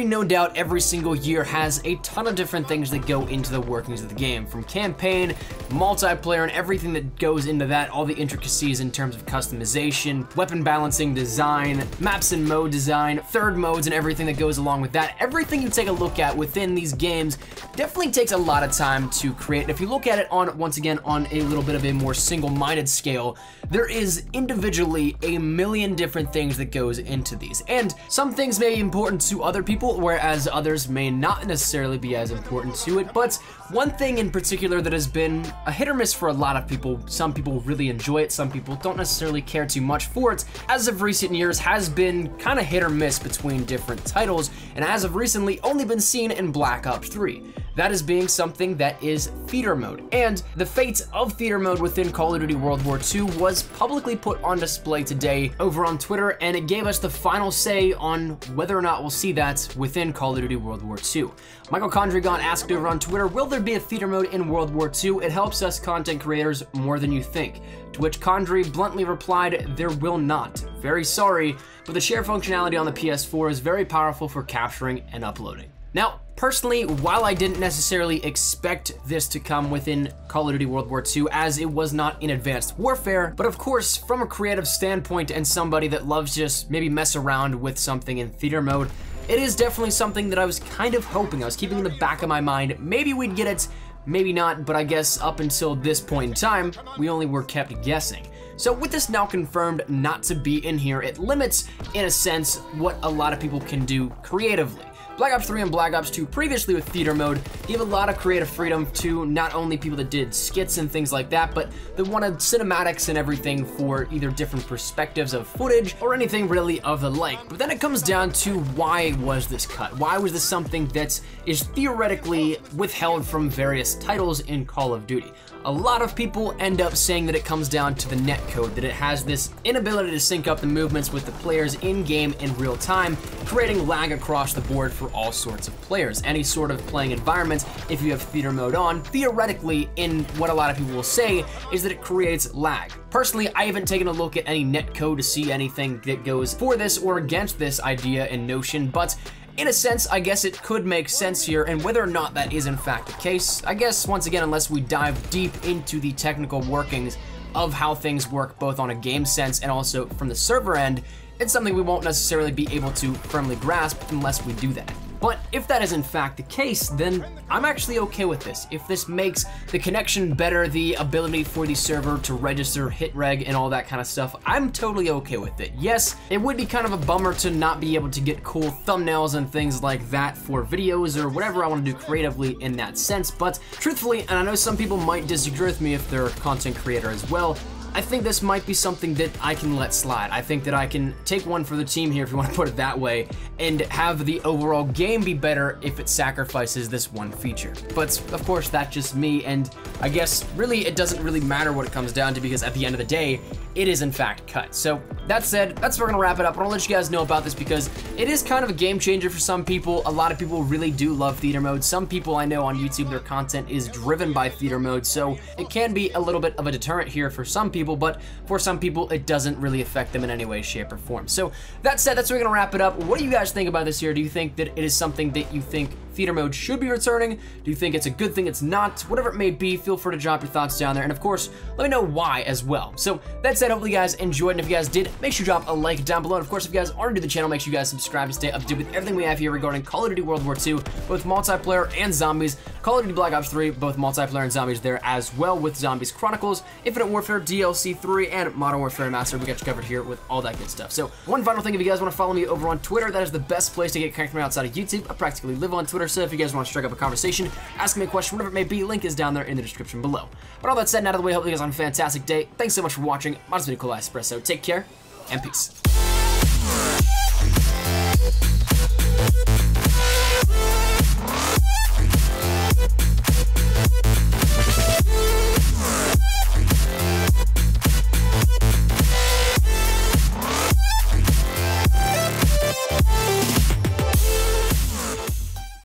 no doubt every single year has a ton of different things that go into the workings of the game, from campaign, multiplayer, and everything that goes into that, all the intricacies in terms of customization, weapon balancing, design, maps and mode design, third modes, and everything that goes along with that. Everything you take a look at within these games definitely takes a lot of time to create. And if you look at it on, once again, on a little bit of a more single-minded scale, there is individually a million different things that goes into these. And some things may be important to other people, whereas others may not necessarily be as important to it. But one thing in particular that has been a hit or miss for a lot of people, some people really enjoy it, some people don't necessarily care too much for it, as of recent years has been kind of hit or miss between different titles, and as of recently only been seen in Black Ops 3. That is being something that is theater mode. And the fate of theater mode within Call of Duty World War II was publicly put on display today over on Twitter, and it gave us the final say on whether or not we'll see that within Call of Duty World War II. Michael Condrigon asked over on Twitter, will there be a theater mode in World War II? It helps us content creators more than you think. To which Condry bluntly replied, there will not. Very sorry, but the share functionality on the PS4 is very powerful for capturing and uploading. Now, personally, while I didn't necessarily expect this to come within Call of Duty World War II, as it was not in Advanced Warfare, but of course, from a creative standpoint and somebody that loves just maybe mess around with something in theater mode, it is definitely something that I was kind of hoping, I was keeping in the back of my mind. Maybe we'd get it, maybe not, but I guess up until this point in time, we only were kept guessing. So with this now confirmed not to be in here, it limits, in a sense, what a lot of people can do creatively. Black Ops 3 and Black Ops 2 previously with theater mode gave a lot of creative freedom to not only people that did skits and things like that, but that wanted cinematics and everything for either different perspectives of footage or anything really of the like. But then it comes down to, why was this cut? Why was this something that is theoretically withheld from various titles in Call of Duty? A lot of people end up saying that it comes down to the netcode, that it has this inability to sync up the movements with the players in-game in real time, creating lag across the board for all sorts of players. Any sort of playing environment, if you have theater mode on, theoretically, in what a lot of people will say, is that it creates lag. Personally, I haven't taken a look at any netcode to see anything that goes for this or against this idea and notion, but in a sense, I guess it could make sense here, and whether or not that is in fact the case, I guess once again, unless we dive deep into the technical workings of how things work both on a game sense and also from the server end, it's something we won't necessarily be able to firmly grasp unless we do that. But if that is in fact the case, then I'm actually okay with this. If this makes the connection better, the ability for the server to register, hit reg, and all that kind of stuff, I'm totally okay with it. Yes, it would be kind of a bummer to not be able to get cool thumbnails and things like that for videos or whatever I want to do creatively in that sense, but truthfully, and I know some people might disagree with me if they're a content creator as well, I think this might be something that I can let slide. I think that I can take one for the team here, if you want to put it that way, and have the overall game be better if it sacrifices this one feature. But of course, that's just me, and I guess really it doesn't really matter what it comes down to, because at the end of the day, it is in fact cut. So that said, that's where we're gonna wrap it up. I want to let you guys know about this because it is kind of a game changer for some people. A lot of people really do love theater mode. Some people I know on YouTube, their content is driven by theater mode, so it can be a little bit of a deterrent here for some people, but for some people, it doesn't really affect them in any way, shape, or form. So that said, that's where we're gonna wrap it up. What do you guys think about this here? Do you think that it is something that you think theater mode should be returning? Do you think it's a good thing it's not? Whatever it may be, feel free to drop your thoughts down there, and of course, let me know why as well. So that said, hopefully you guys enjoyed, and if you guys did, make sure you drop a like down below, and of course, if you guys aren't new to the channel, make sure you guys subscribe to stay up to date with everything we have here regarding Call of Duty World War II, both multiplayer and zombies, Call of Duty Black Ops 3, both multiplayer and zombies there as well, with Zombies Chronicles, Infinite Warfare, DLC 3, and Modern Warfare Master. We got you covered here with all that good stuff. So one final thing, if you guys want to follow me over on Twitter, that is the best place to get connected with me outside of YouTube. I practically live on Twitter, so if you guys want to strike up a conversation, ask me a question, whatever it may be, link is down there in the description below. But all that said and out of the way, hope you guys have a fantastic day. Thanks so much for watching. My name is Nikolai Espresso. Take care and peace.